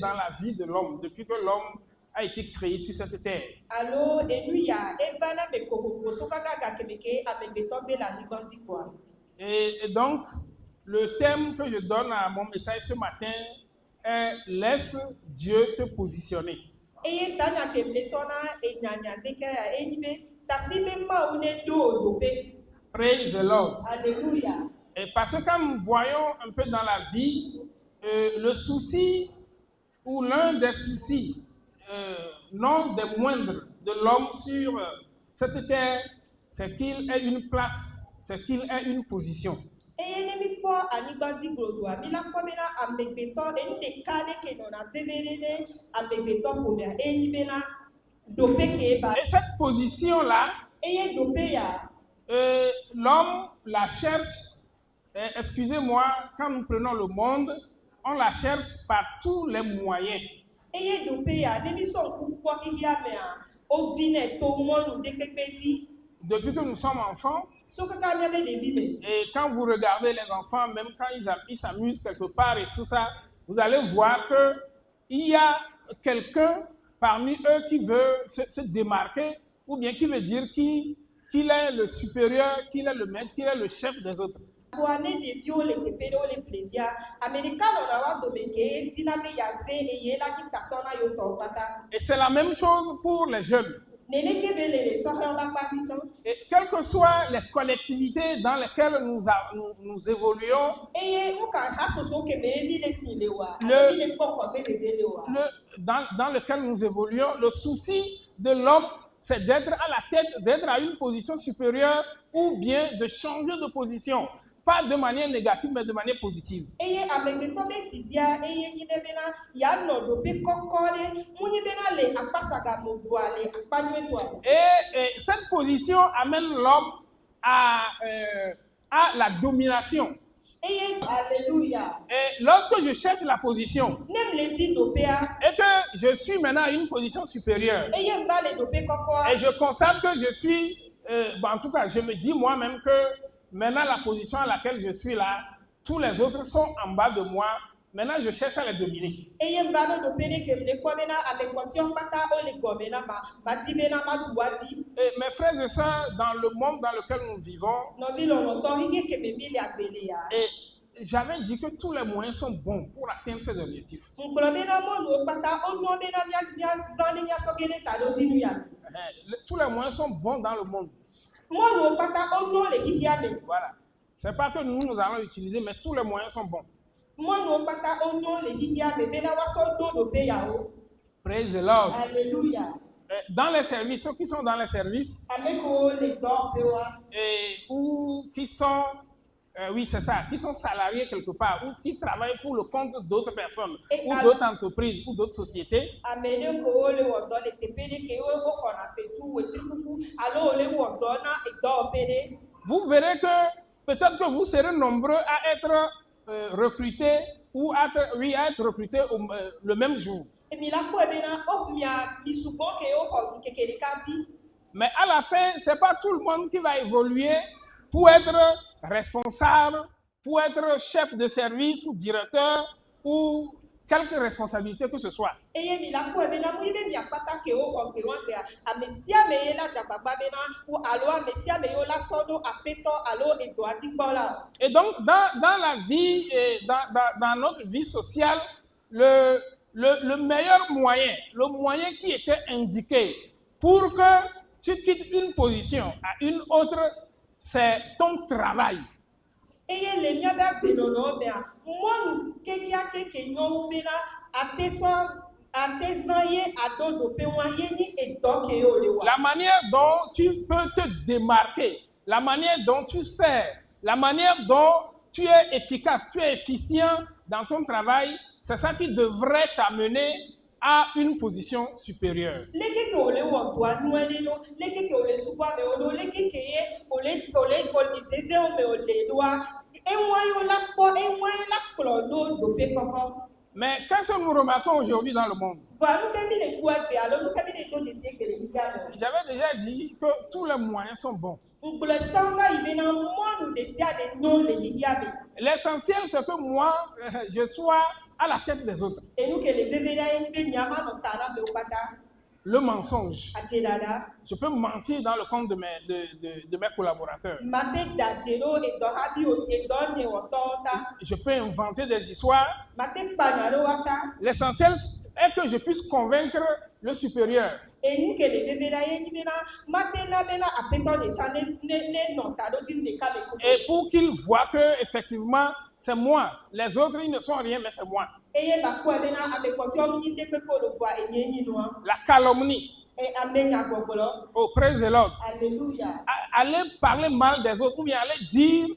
dans la vie de l'homme, depuis que l'homme a été créé sur cette terre. Et donc, le thème que je donne à mon message ce matin est « Laisse Dieu te positionner ». Praise the Lord. Alléluia. Et parce que quand nous voyons un peu dans la vie, le souci ou l'un des soucis, non des moindres de l'homme sur cette terre, c'est qu'il ait une place, c'est qu'il ait une position. Et cette position-là, l'homme la cherche, excusez-moi, quand nous prenons le monde, on la cherche par tous les moyens. Depuis que nous sommes enfants, et quand vous regardez les enfants, même quand ils s'amusent quelque part et tout ça, vous allez voir qu'il y a quelqu'un parmi eux qui veut se démarquer, ou bien qui veut dire qu'il est le supérieur, qu'il est le maître, qu'il est le chef des autres. Et c'est la même chose pour les jeunes. Et quelles que soient les collectivités dans lesquelles nous évoluons, dans lequel nous évoluons, le souci de l'homme, c'est d'être à la tête, d'être à une position supérieure ou bien de changer de position. Pas de manière négative, mais de manière positive. Et cette position amène l'homme à la domination. Alléluia. Et lorsque je cherche la position et que je suis maintenant à une position supérieure et je constate que je suis, en tout cas je me dis moi-même que maintenant la position à laquelle je suis là, tous les autres sont en bas de moi, maintenant je cherche à les dominer. Et mes frères et sœurs, dans le monde dans lequel nous vivons, et j'avais dit que tous les moyens sont bons pour atteindre ces objectifs. Tous les moyens sont bons dans le monde. Voilà. C'est pas que nous allons utiliser, mais tous les moyens sont bons. Praise the Lord. Alléluia. Dans les services, ceux qui sont dans les services, ou qui sont, oui c'est ça, qui sont salariés quelque part, ou qui travaillent pour le compte d'autres personnes, ou d'autres entreprises, ou d'autres sociétés. Vous verrez que peut-être que vous serez nombreux à être recrutés ou à être recrutés le même jour. Mais à la fin, ce n'est pas tout le monde qui va évoluer pour être responsable, pour être chef de service ou directeur ou quelque responsabilité que ce soit. Et donc, dans la vie, dans notre vie sociale, le meilleur moyen, le moyen qui était indiqué pour que tu quittes une position à une autre, c'est ton travail. La manière dont tu peux te démarquer, la manière dont tu sers, la manière dont tu es efficace, tu es efficient dans ton travail, c'est ça qui devrait t'amener à une position supérieure. Mais qu'est-ce que nous remarquons aujourd'hui dans le monde? J'avais déjà dit que tous les moyens sont bons. L'essentiel, c'est que moi, je sois à la tête des autres. Et nous que les bébés là, ils viennent yama dans ta rame au bata. Le mensonge. Atedada. Je peux mentir dans le compte de mes collaborateurs. Mate datero et dohabi et donne otota. Je peux inventer des histoires. Mate panaro wata. L'essentiel est que je puisse convaincre le supérieur. Et nous que les bébés là, ils viennent mate na bena apeto de chane ne non ta do din de kale ko. Et pour qu'ils voient que effectivement c'est moi. Les autres ils ne sont rien, mais c'est moi. La calomnie. Oh, praise the Lord. Alléluia. Aller parler mal des autres ou bien aller dire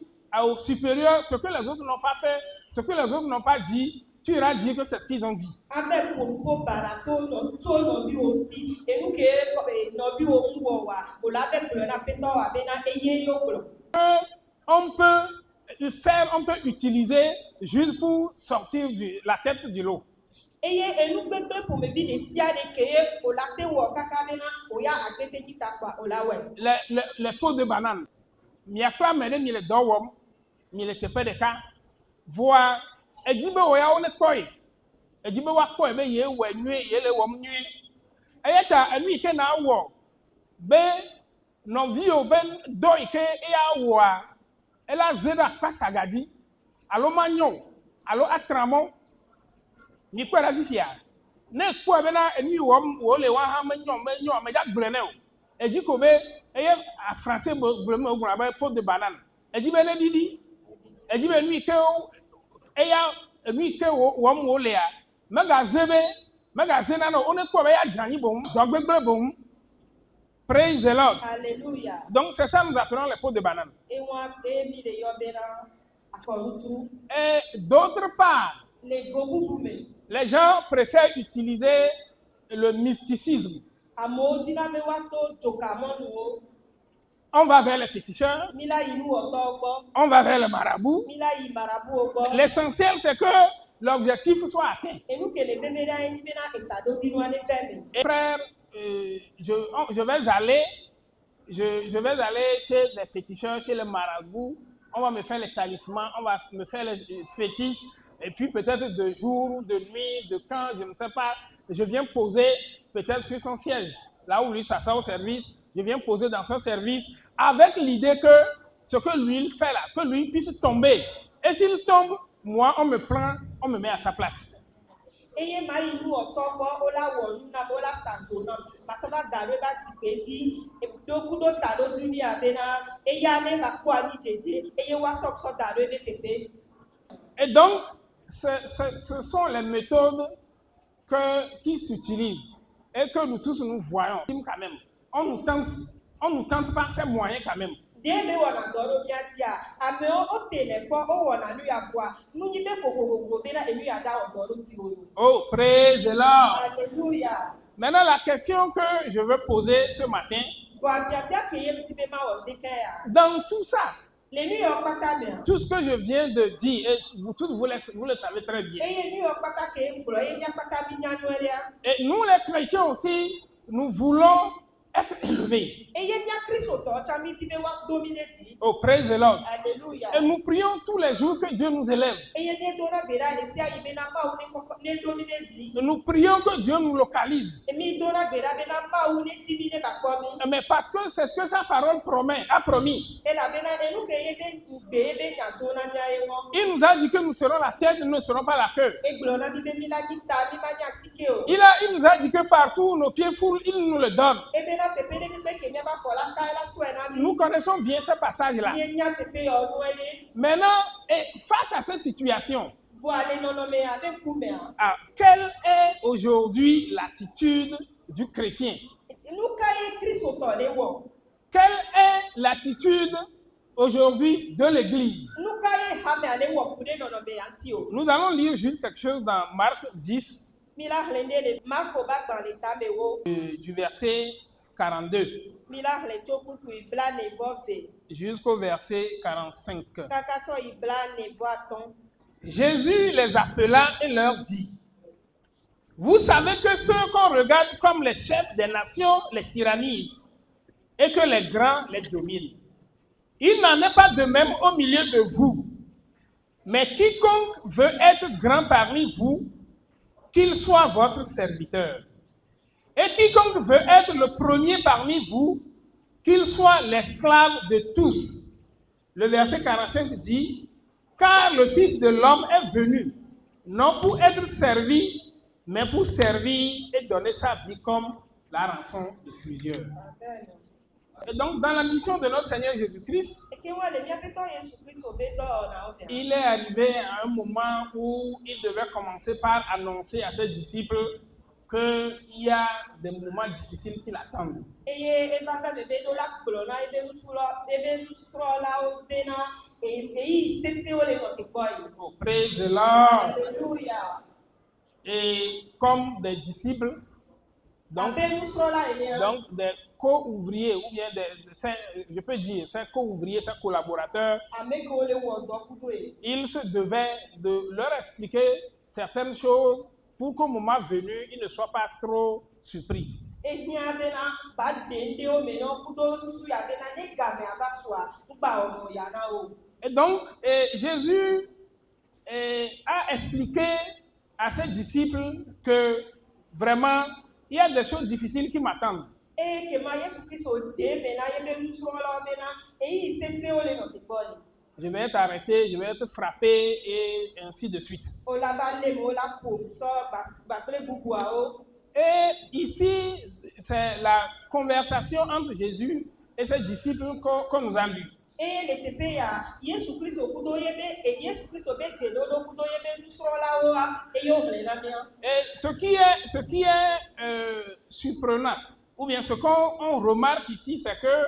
aux supérieurs ce que les autres n'ont pas fait, ce que les autres n'ont pas dit, tu iras dire que c'est ce qu'ils ont dit. On peut utiliser juste pour sortir la tête du lot. Les pots de banane. Il n'y a pas de les dorwom, il n'était pas de cas. Voir, et dit, on est quoi? Et dit, quoi? Mais il y a les wom nuit. Et il y a lui qui est là, non vieux, doike et awa. Elle a zéro pas sagadi. Allo magnon, allo atramon. Ni quoi la zifia? Ne quoi bena et ni wom le wa ha magnon mais ya breneo. Et dit que et en français bleu au graba pot de banane. Et dit ben didi. Et dit ben lui que et ya lui que wom wo le a. Magazine no on est quoi ya jani bon, donc bon. Praise the Lord. Alléluia. Donc c'est ça nous appelons les pots de banane. Et d'autre part, les gens préfèrent utiliser le mysticisme. On va vers les féticheurs. On va vers le marabout. L'essentiel, c'est que l'objectif soit atteint. Et frère, je vais aller chez les féticheurs, chez les marabouts. On va me faire les talismans, on va me faire les fétiches. Et puis peut-être de jour, de nuit, de quand, je ne sais pas. Je viens poser peut-être sur son siège. Là où lui s'assoit au service, je viens poser dans son service avec l'idée que ce que lui il fait là, que lui puisse tomber. Et s'il tombe, moi on me prend, on me met à sa place. Et donc, ce sont les méthodes qui s'utilisent et que nous tous nous voyons quand même. On nous tente par ces moyens quand même. Oh, praise the Lord. Alléluia. Maintenant, la question que je veux poser ce matin, dans tout ça, tout ce que je viens de dire, et vous tous vous le savez très bien. Et nous les chrétiens aussi, nous voulons être élevés. Oh, praise the Lord. Alléluia. Et nous prions tous les jours que Dieu nous élève. Nous prions que Dieu nous localise. Mais parce que c'est ce que sa parole a promis. Il nous a dit que nous serons la tête, nous ne serons pas la queue. Il nous a dit que partout où nos pieds foulent, il nous le donne. Nous connaissons bien ce passage-là. Maintenant, face à cette situation, quelle est aujourd'hui l'attitude du chrétien? Quelle est l'attitude aujourd'hui de l'Église? Nous allons lire juste quelque chose dans Marc 10, du verset 42 jusqu'au verset 45. Jésus les appela et leur dit: vous savez que ceux qu'on regarde comme les chefs des nations les tyrannisent et que les grands les dominent. Il n'en est pas de même au milieu de vous. Mais quiconque veut être grand parmi vous, qu'il soit votre serviteur. Et quiconque veut être le premier parmi vous, qu'il soit l'esclave de tous. Le verset 45 dit, « Car le Fils de l'homme est venu, non pour être servi, mais pour servir et donner sa vie comme la rançon de plusieurs. » Et donc, dans la mission de notre Seigneur Jésus-Christ, il est arrivé à un moment où il devait commencer par annoncer à ses disciples qu'il y a des moments difficiles qui l'attendent. Oh, praise the Lord. Et comme des disciples, donc des co-ouvriers, ou bien je peux dire, ces co-ouvriers, ces collaborateurs, il se devait de leur expliquer certaines choses pour qu'au moment venu, ils ne soient pas trop surpris. Et donc, Jésus a expliqué à ses disciples que vraiment, il y a des choses difficiles qui m'attendent. Je vais être arrêté, je vais être frappé et ainsi de suite. Et ici, c'est la conversation entre Jésus et ses disciples que nous avons lue. Et ce qui est surprenant, ou bien ce qu'on remarque ici, c'est que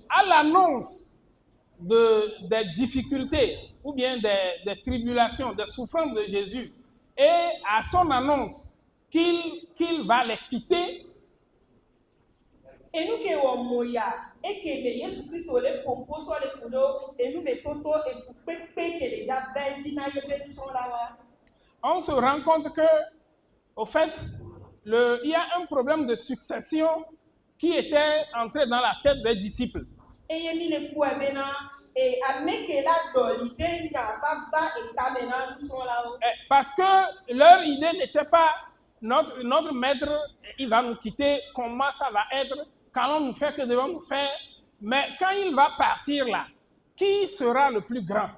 à l'annonce des difficultés, ou bien des tribulations, des souffrances de Jésus, et à son annonce qu'il va les quitter, on se rend compte que, au fait, il y a un problème de succession qui était entré dans la tête des disciples. Parce que leur idée n'était pas notre maître, il va nous quitter, comment ça va être, qu'allons-nous faire, que devons-nous faire, mais quand il va partir là, qui sera le plus grand?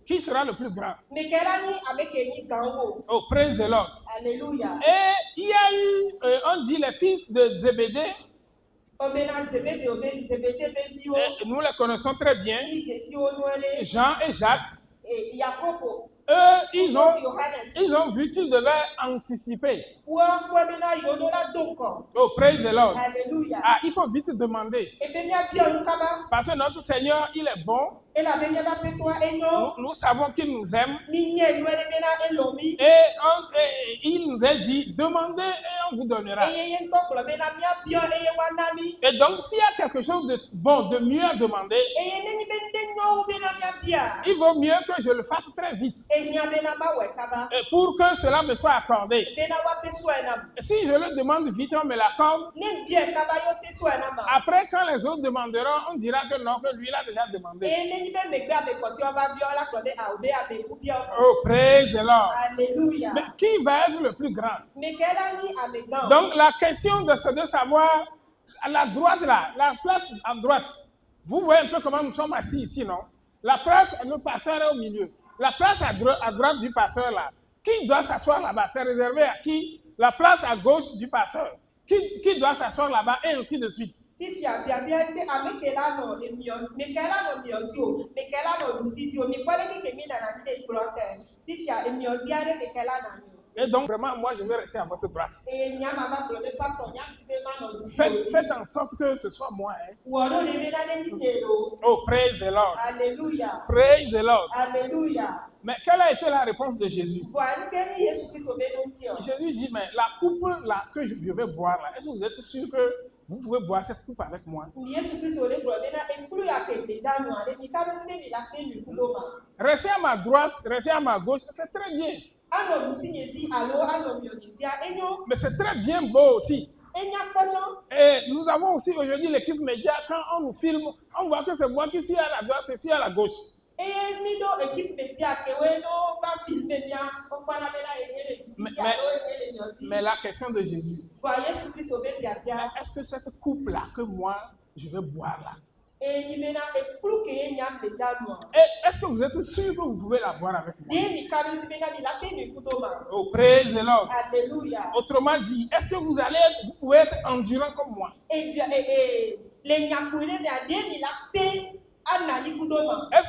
Qui sera le plus grand? Oh, praise the Lord. Alléluia. Et il y a eu, on dit les fils de Zébédée. Et nous les connaissons très bien. Jean et Jacques. Eux, ils ont vu qu'ils devaient anticiper. Oh, praise the Lord. Alléluia. Ah, il faut vite demander. Parce que notre Seigneur, il est bon. Nous savons qu'il nous aime. Et il nous a dit, demandez et on vous donnera. Et donc, s'il y a quelque chose de bon, de mieux à demander, il vaut mieux que je le fasse très vite. Pour que cela me soit accordé. Si je le demande vite, on me l'accorde. Après, quand les autres demanderont, on dira que non, que lui l'a déjà demandé. Oh, praise the Lord. Alléluia. Mais qui va être le plus grand? Donc, la question de savoir, à la droite là, la place à droite, vous voyez un peu comment nous sommes assis ici, non? La place, le pasteur est au milieu. La place à droite du pasteur là, qui doit s'asseoir là-bas? C'est réservé à qui? La place à gauche du pasteur. Qui doit s'asseoir là-bas et ainsi de suite. Et donc, vraiment, moi, je vais rester à votre droite. Faites en sorte que ce soit moi. Hein. Oh, praise the Lord. Alléluia. Praise the Lord. Alléluia. Mais quelle a été la réponse de Jésus? Jésus dit, mais la coupe là, que je vais boire là, est-ce que vous êtes sûr que vous pouvez boire cette coupe avec moi? Restez à ma droite, restez à ma gauche, c'est très bien. ano lusinyezi alo ano mionezia enyo Mais c'est très bien beau aussi. enya pocho. Et nous avons aussi aujourd'hui l'équipe média, quand on nous filme, on voit que c'est moi qui suis à la droite, c'est à la gauche. Et mido équipe média kewe no ba filmer bien on parle Mais la question de Jésus, voyez Jésus Christ au bien bien. est-ce que cette coupe-là que moi, je vais boire là, et est-ce que vous êtes sûr que vous pouvez la boire avec moi? Oh, praise the Lord. Alléluia. Autrement dit, est-ce que vous pouvez être endurant comme moi? Est-ce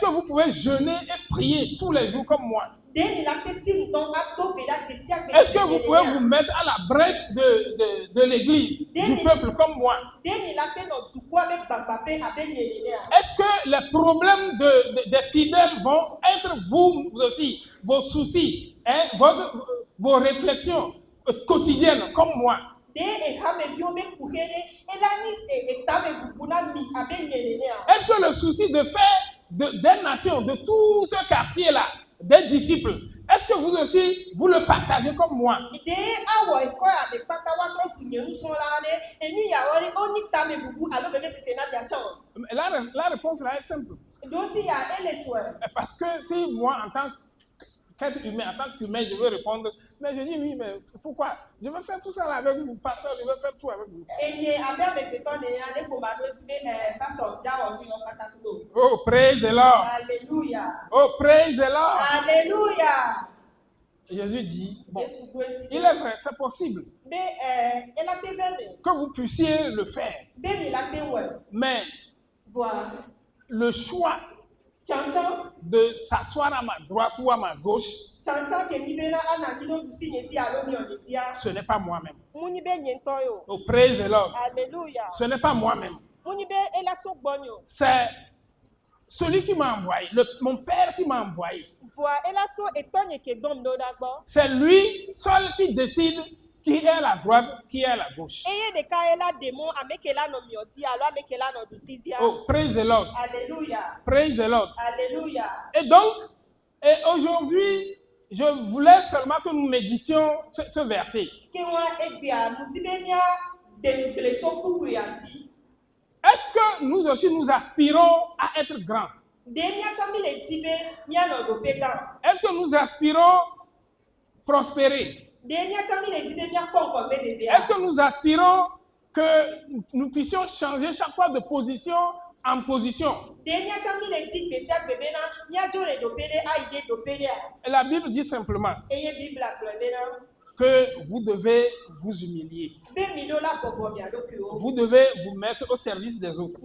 que vous pouvez jeûner et prier tous les jours comme moi? Est-ce que vous pouvez vous mettre à la brèche de l'église, du peuple comme moi? Est-ce que les problèmes des fidèles vont être vous aussi, vos soucis, hein, vos réflexions quotidiennes comme moi? Est-ce que le souci de faire des nations, de tout ce quartier-là, des disciples, est-ce que vous aussi, vous le partagez comme moi? La réponse là est simple. Parce que si moi, en tant qu'être humain, je veux répondre, mais je dis oui, mais pourquoi? Je veux faire tout ça là avec vous, pasteur, je veux faire tout avec vous. Oh, praise the Lord. Alléluia. Oh, praise the Lord. Alléluia. Jésus dit, bon, il est vrai, c'est possible que vous puissiez le faire. Mais le choix de s'asseoir à ma droite ou à ma gauche, ce n'est pas moi-même. Oh, praise the Lord. Alléluia. Ce n'est pas moi-même. C'est celui qui m'a envoyé, mon père qui m'a envoyé. C'est lui seul qui décide qui est à la droite, qui est à la gauche. Oh, praise the Lord. Alléluia. Praise the Lord. Alléluia. Et donc, aujourd'hui, je voulais seulement que nous méditions ce verset. Est-ce que nous aussi nous aspirons à être grands? Est-ce que nous aspirons à prospérer? Est-ce que nous aspirons que nous puissions changer chaque fois de position en position? Et la Bible dit simplement que vous devez vous humilier. Vous devez vous mettre au service des autres.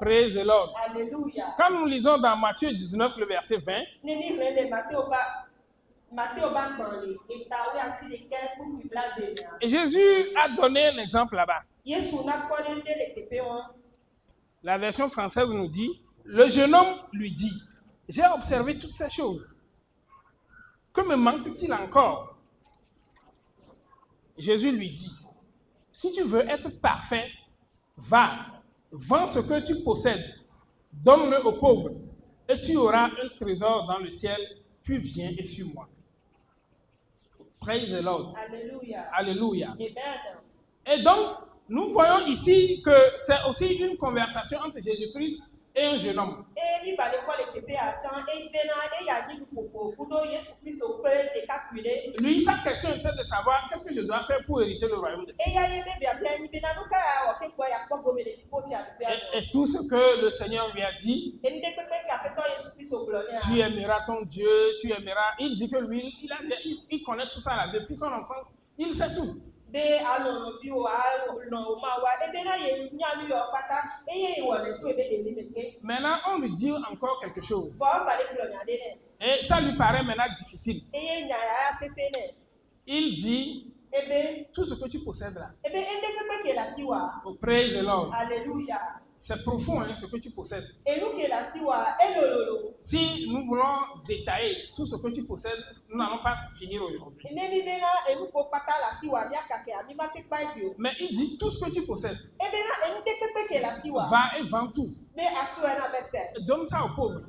Praise the Lord. Alléluia. Quand nous lisons dans Matthieu 19, le verset 20, et Jésus a donné un exemple là-bas. La version française nous dit, le jeune homme lui dit, j'ai observé toutes ces choses. Que me manque-t-il encore? Jésus lui dit, si tu veux être parfait, va, vends ce que tu possèdes, donne-le aux pauvres, et tu auras un trésor dans le ciel, puis viens et suis-moi. Praise the Lord. Alléluia. Alléluia. Amen. Et donc, nous voyons ici que c'est aussi une conversation entre Jésus-Christ et un jeune homme. Lui, sa question était de savoir qu'est-ce que je dois faire pour hériter le royaume de Dieu. Et tout ce que le Seigneur lui a dit, tu aimeras ton Dieu, tu aimeras. Il dit que lui, il connaît tout ça là, depuis son enfance, il sait tout. Maintenant, on lui dit encore quelque chose. Et ça lui paraît maintenant difficile. Il dit, tout ce que tu possèdes là. Oh, praise the Lord. Alléluia. C'est profond, hein, ce que tu possèdes. Si nous voulons détailler tout ce que tu possèdes, nous n'allons pas finir aujourd'hui. Mais il dit tout ce que tu possèdes. Va et vends tout. Donne ça aux pauvres.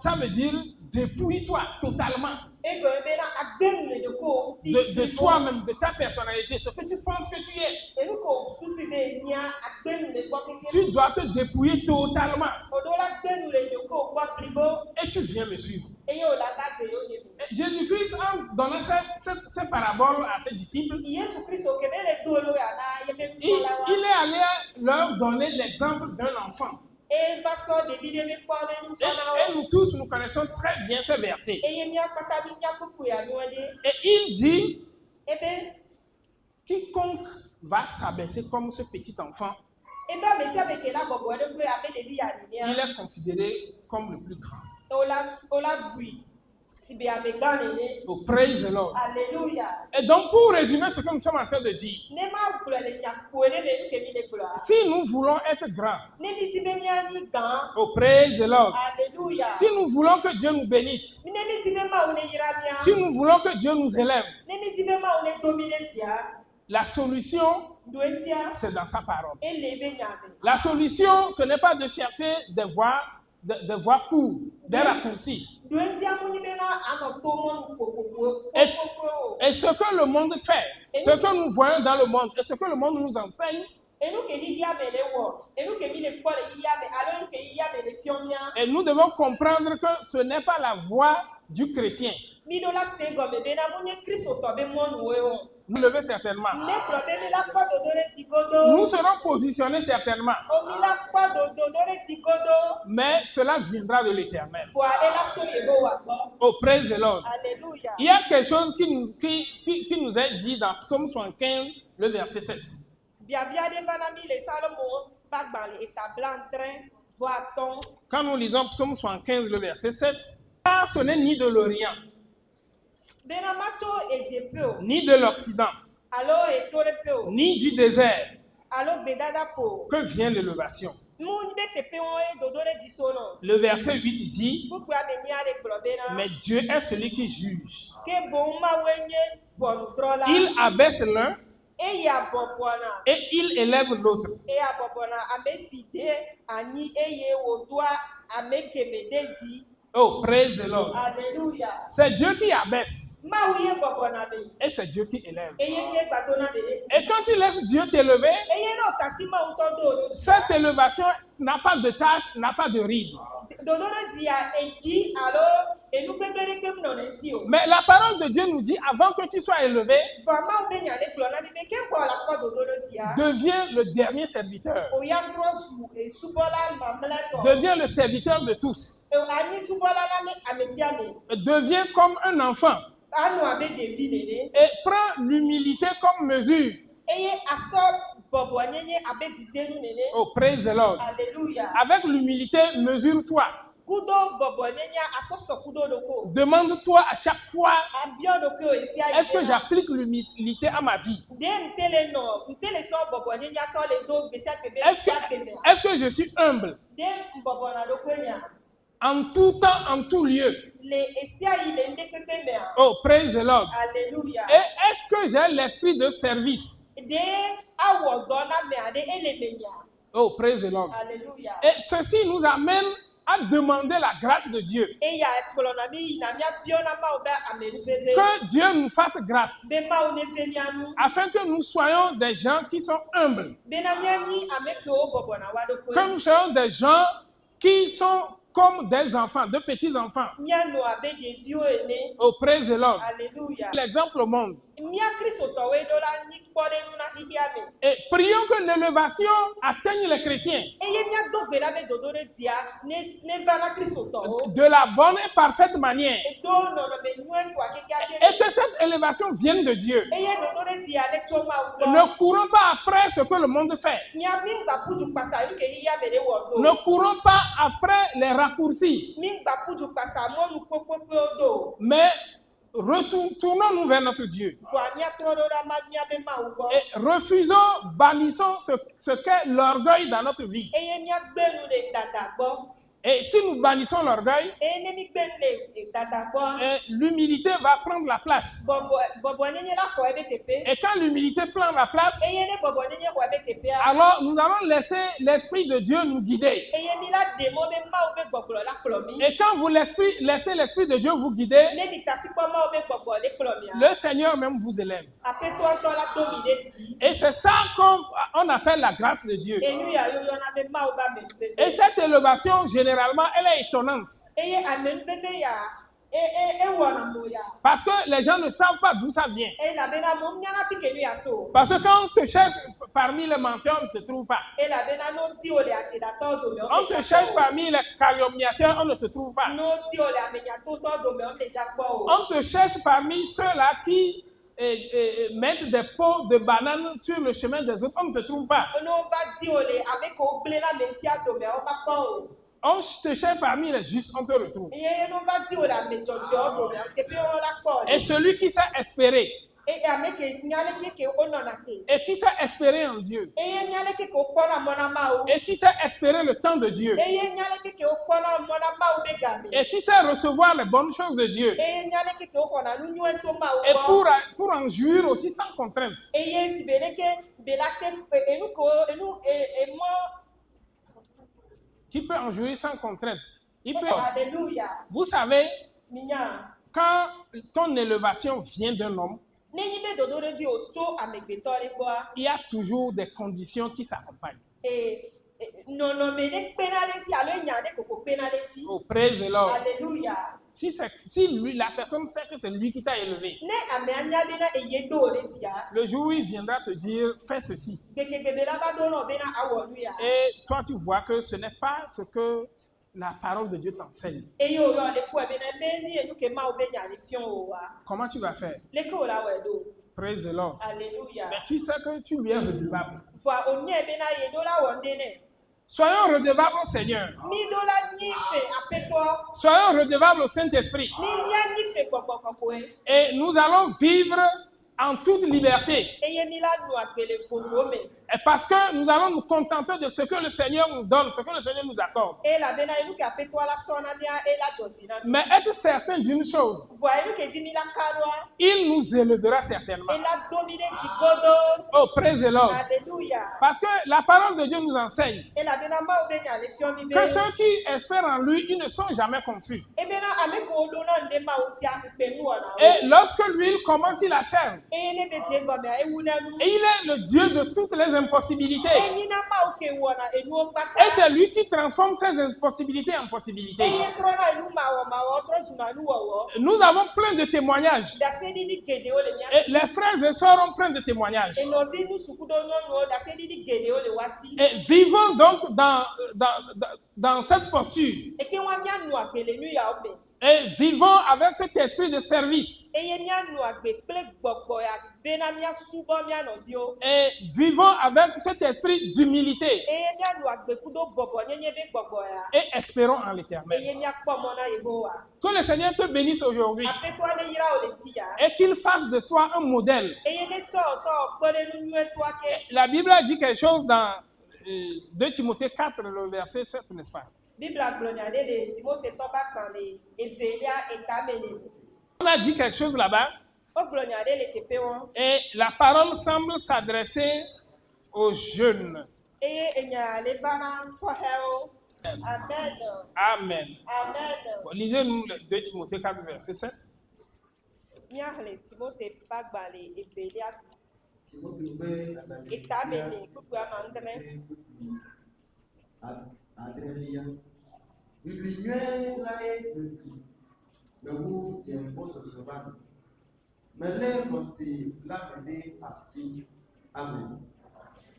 Ça veut dire dépouille-toi totalement ego bena agbenu le doko ti de toi-même, de ta personnalité, ce que tu penses que tu es. enuko susi be nia agbenu le kwa keke Tu dois te dépouiller totalement odola agbenu le doko kwa blibo et tu viens me suivre. eye o la gaje yo ne Et Jésus-Christ, en donnant cette parabole à ses disciples, Yesu Kristo kebele dolo ya na yebe il tsola wa est allé leur donner l'exemple d'un enfant. e va so de bide me kwa le Et msona nous tous, nous connaissons très bien ces versets. eye nia pata bi nia kuku ya nwede Et il dit, ebe quiconque va s'abaisser comme ce petit enfant, ebe mesia be kela bobo de kwe abe de bi ya il nia est considéré comme le plus grand. ola bui si be ame gane ne Oh, praise the Lord. Alléluia. Et donc, pour résumer ce que nous sommes en train de dire, Nema kula le nya kuele be ke mi le kula. si nous voulons être grands, Ne mi ti be nya ni gan. oh, praise the Lord. Alléluia. Si nous voulons que Dieu nous bénisse, Ne mi ti be ma une yira nya. si nous voulons que Dieu nous élève, Ne mi ti be ma une domine tia. la solution, Doentia c'est dans sa parole. e le be nya be. La solution, ce n'est pas de chercher des voies, des voies courtes, des raccourcis. Doentia mu ni be na ano to mo ko. Et ce que le monde fait, ce que nous voyons dans le monde, et ce que le monde nous enseigne, Enu ke ni ya be le wo. Enu ke mi le kwa le ya be. Alors enu ke ya be le fiomia. et nous devons comprendre que ce n'est pas la voie du chrétien. Mi do la se go be na mu ni Kristo to be mo nu we wo. Nous lever certainement. Ne problème la kwa do dore ti godo. Nous serons positionnés certainement, Omila kwa do dore ti godo. mais cela viendra de l'Éternel. Faut aller là sur le beau wa. Oh, praise the Lord. Alléluia. Il y a quelque chose qui nous est dit dans Psaume 75, le verset 7. Bia de banami les Salomon, pas dans les établis en train, voit-on. Quand nous lisons Psaume 75, le verset 7, car ce n'est ni de l'Orient, Benamato et Dieu ni de l'Occident, alors et Torepeo, ni du désert alors Bedada po. que vient l'élévation. Moun bete pe on dodore disono. Le verset 8 dit, Pourquoi venir les globena? mais Dieu est celui qui juge. Que bon ma wenye bon drola. Il abaisse l'un Et ya bobona. et il élève l'autre. Et ya bobona ameside ani eye odua amekemede di. Oh, praise the Lord. Alléluia. C'est Dieu qui abaisse Ma ouye bobona be. et c'est Dieu qui élève. Eye ke badona de leti. Et quand tu laisses Dieu t'élever, Eye no tasima utodo. cette élévation n'a pas de tâche, n'a pas de ride. Dodore dia edi alors et nous bebere ke mnone tio. Mais la parole de Dieu nous dit, avant que tu sois élevé, Vraiment benya le klona de ke kwa la kwa dodore dia. deviens le dernier serviteur. Oya drosu e subola mamlato. Deviens le serviteur de tous. E ani subola na me amesiame. Deviens comme un enfant Anu abe devi nene. et prends l'humilité comme mesure. Eye aso bobo nyenye abe dizenu nene. Oh, praise the Lord. Alléluia. Avec l'humilité, mesure-toi. Kudo bobo nyenye aso so kudo doko. Demande-toi à chaque fois, Ambio doko esia. est-ce que j'applique l'humilité à ma vie? De ntele no, ntele so bobo nyenye so le do besia kebe. Est-ce que je suis humble? De bobo na doko nya. En tout temps, en tout lieu. Le esia ile ndepepe mea. Oh, praise the Lord. Alléluia. Et est-ce que j'ai l'esprit de service? De awo dona mea de elemenya. Oh, praise the Lord. Alléluia. Et ceci nous amène à demander la grâce de Dieu. Eya kolona mi na mia biona ma oba amenuveve. Que Dieu nous fasse grâce Be ma one vemianu. afin que nous soyons des gens qui sont humbles. Be na mia ni ameko bobo na wado ko. Que nous soyons des gens qui sont comme des enfants, de petits enfants. Mia no abe de vio ene. Oh, praise the Lord. Alléluia. L'exemple au monde. Mia Kristo towe dola ni kpode nu na hihiame. Et prions que l'élévation atteigne les chrétiens Eye mia do gbe la be dodore dia ne va na Kristo towo. de la bonne et parfaite manière. E do no no be nuen kwa keke Et ake. que cette élévation vienne de Dieu. Eye dodore dia ne choma uwa. Ne courons pas après ce que le monde fait. Mia mi ba puju pasa yu ke hihiame de wo do. Ne courons pas après les raccourcis. Mi ba puju pasa mo nu popopo do. Mais tournons-nous vers notre Dieu. Kwa mia trodora ma mia be ma uwa. Et refusons, bannissons ce qu'est l'orgueil dans notre vie. Eye mia gbenu le dada gbo. Et si nous bannissons l'orgueil, Et ne mi gbe le dada kwa. l'humilité va prendre la place. Bobo nyenye la ko ebe tepe. Et quand l'humilité prend la place, Et yene bobo nyenye ko ebe tepe. alors nous allons laisser l'Esprit de Dieu nous guider. Et yemi la demo be ma obe gbogbo la klomi. Et quand vous laissez l'Esprit de Dieu vous guider, Ne mi tasi kwa ma obe gbogbo le klomi. le Seigneur même vous élève. Après toi toi la domine ti. Et c'est ça qu'on appelle la grâce de Dieu. Et nous ya yo na be ma oba me. Et cette élévation, généralement, elle est étonnante. Et amen bebe ya. Et wana moya. Parce que les gens ne savent pas d'où ça vient. Et la bena mom nyana fi ke ya so. Parce que quand on te cherche parmi les menteurs, on ne se trouve pas. Et la bena no ti o le ati da to do me. On te cherche parmi les calomniateurs, on ne te trouve pas. No ti o le amenya to do me on le jakpo o. On te cherche parmi ceux-là qui mettre des pots de bananes sur le chemin des autres, on ne te trouve pas. On te cherche parmi les justes, on te retrouve. Et celui qui sait espérer, et qui sait espérer en Dieu, et qui sait espérer le temps de Dieu, et qui sait recevoir les bonnes choses de Dieu, et pour en jouir aussi sans contrainte. Qui peut en jouir sans contrainte. Il peut. Vous savez, quand ton élévation vient d'un homme, il y a toujours des conditions qui s'accompagnent. Oh, praise the Lord. Alléluia. Si lui, la personne sait que c'est lui qui t'a élevé, le jour où il viendra te dire fais ceci, et toi tu vois que ce n'est pas ce que la parole de Dieu t'enseigne, comment tu vas faire? Praise the Lord. Alléluia. Mais tu sais que tu lui es redevable. Soyons redevables au Seigneur. Soyons redevables au Saint-Esprit. Et nous allons vivre en toute liberté. Et parce que nous allons nous contenter de ce que le Seigneur nous donne, ce que le Seigneur nous accorde. Mais être certain d'une chose, il nous élèvera certainement. Oh, praise the Lord. Parce que la parole de Dieu nous enseigne que ceux qui espèrent en lui, ils ne sont jamais confus. Et lorsque lui, il commence, il achève. Et il est le Dieu de toutes les impossibilités. Et c'est lui qui transforme ces impossibilités en possibilités. Nous avons plein de témoignages. Et les frères et sœurs ont plein de témoignages. Et vivons donc dans cette posture. Et vivons avec cet esprit de service. Et vivons avec cet esprit d'humilité. Et espérons en l'Éternel. Que le Seigneur te bénisse aujourd'hui. Et qu'il fasse de toi un modèle. La Bible a dit quelque chose dans 2 Timothée 4, le verset 7, n'est-ce pas? On a dit quelque chose là-bas. Et la parole semble s'adresser aux jeunes. Amen. Amen. Bon, lisez-nous 2 Timothée 4, verset 7.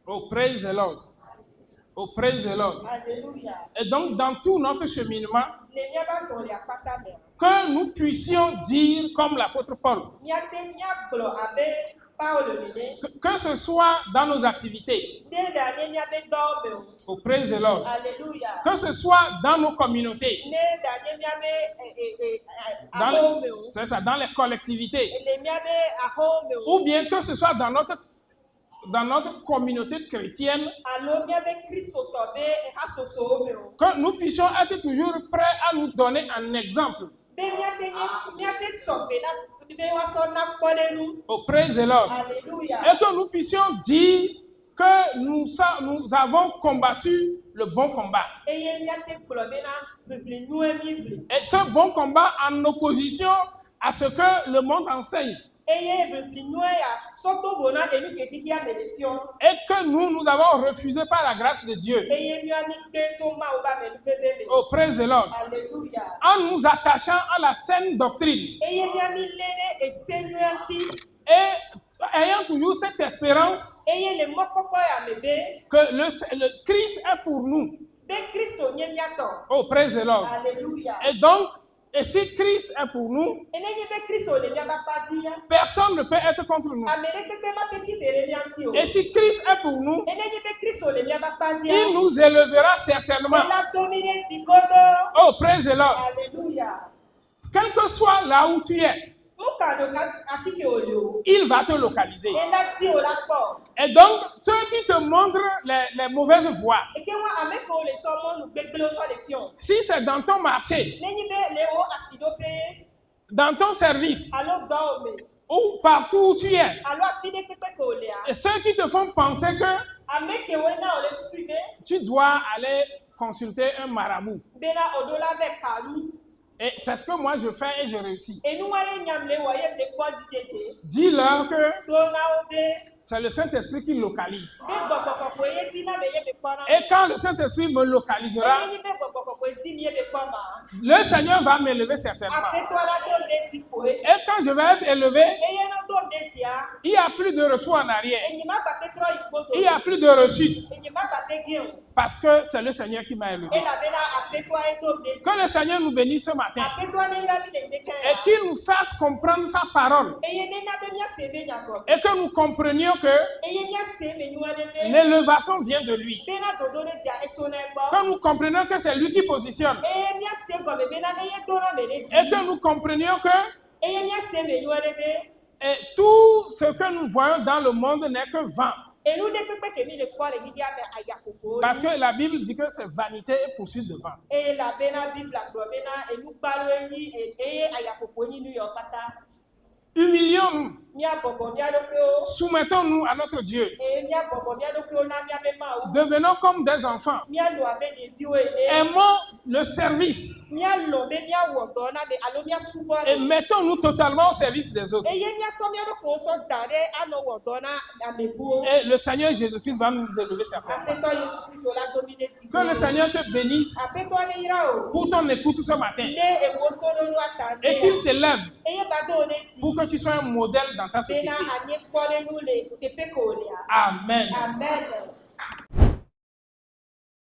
Oh, praise the Lord. Oh, praise the Lord. Et donc, dans tout notre cheminement, que nous puissions dire comme l'apôtre Paul, que ce soit dans nos activités, oh, praise the Lord, que ce soit dans nos communautés, dans les collectivités, ou bien que ce soit dans notre dans notre communauté chrétienne, alo míaƒe kristotɔ be hasosowo me o. que nous puissions être toujours prêts à nous donner un exemple. Be míate sɔgbe na be woasɔ na kpɔ ɖe nu. Oh, praise the Lord. Alléluia. Et que nous puissions dire que nous avons combattu le bon combat. Eye míate gblɔ be na ʋiʋli nue mí ʋli. Et ce bon combat en opposition à ce que le monde enseigne. Eye ʋiʋli nue ya sɔto vo na enu kekikia me le fiɔ. Et que nous avons refusé par la grâce de Dieu. Eye míami gbe to Mawu ba me nuveve me. Oh, praise the Lord. Alléluia. En nous attachant à la saine doctrine. Eye míami lé ɖe ese nyui ŋuti. Et ayant toujours cette espérance Eye le mɔkpɔkpɔ ya me be. que le Christ est pour nous. Be Kristo nye míatɔ. Oh, praise the Lord. Alléluia. Et donc, et si Christ est pour nous, Et nenye be Kristo le míaba kpadzi ya. personne ne peut être contre nous. Ame ɖe kpekpe ma te tsitre ɖe mía ŋuti o. Et si Christ est pour nous, Et nenye be Kristo le míaba kpadzi ya. il nous élèvera certainement. Ela domi ɖe dzi godo. Oh, praise the Lord. Alléluia. Quel que soit là où tu es, Nu ka ɖo afi ke wòle o. il va te localiser. Ela di o la kpɔ. Et donc, ceux qui te montrent les mauvaises voies, Eke wa ame kewo le sɔ mɔnu gbegblẽwo sɔ le fiɔ. si c'est dans ton marché, Nenye be le wo asiɖoƒe dans ton service, alo dɔwo me ou partout où tu es, alo afi ɖe kpekpe ke wòlea. et ceux qui te font penser que Ame kewo na wòle susu be tu dois aller consulter un marabout. bena oɖo la ve kalu. Et c'est ce que moi je fais et je réussis. Enua ye nyam le wɔ ye le kpɔ dzidzedze. Dis-leur que Do na wo be c'est le Saint-Esprit qui localise. be gbɔgbɔ kɔkɔe ye di na me ye be kpɔ na. Et quand le Saint-Esprit me localisera, Nenye be gbɔgbɔ kɔkɔe di mi ye be kpɔ ma. le Seigneur va m'élever certainement. Aƒetɔ la do ɖe dzi koe. Et quand je vais être élevé, Eye ne do ɖe dzia. il n'y a plus de retour en arrière. Enyi ma gba te trɔ yi kpoto. Il n'y a plus de rechute. Enyi ma gba te gé o. Parce que c'est le Seigneur qui m'a élevé. Elabena aƒetɔa ye do ɖe dzi. Que le Seigneur nous bénisse ce matin. Aƒetɔa ne yra mi le ŋdeke Et ya. qu'il nous fasse comprendre sa parole. Eye nena be míase be nyagblɔ. Et que nous comprenions que Eye míase me nua ɖe be. l'élévation vient de lui. Bena dodo ɖe dzia etso na egbɔ. Que nous comprenions que c'est lui qui positionne. Eye míase gɔme bena eye do na me ɖe Et dzi. que nous comprenions que Eye míase me nua ɖe be. et tout ce que nous voyons dans le monde n'est que vent. Enu ɖe kpekpe ke mi le kpɔ le ɖiɖia me ayakokowo. Parce que la Bible dit que c'est vanité et poursuite de vent. Eye labena Biblia gblɔ bena enukpaloe nyi eye ayakoko nyi nu yawo katã. Humilions-nous. Míabɔbɔ mía ɖokuiwo. Soumettons-nous à notre Dieu. Eye míabɔbɔ mía ɖokuiwo na míaƒe Mawu. Devenons comme des enfants. Míanɔ abe ɖeviwo ene. Aimons le service Míalɔ be míawɔ dɔ na be alo míasubɔ et ɖe. mettons-nous totalement au service des autres. Eye míasɔ mía ɖokuiwo sɔ da ɖe anɔ wɔ dɔ na amebuwo. Et le Seigneur Jésus-Christ va nous élever certainement. Aƒetɔ Yesu Kristo la domi ɖe dzi. Que le Seigneur te bénisse Aƒetɔ ne yra o. pour ton écoute ce matin Ne ewo toɖoɖo ata et qu'il t'élève Eye ba do ne dzi. pour que tu sois un modèle dans ta société. Bena anyekpɔɖenu le teƒe ke wòlea. Amen. Amen.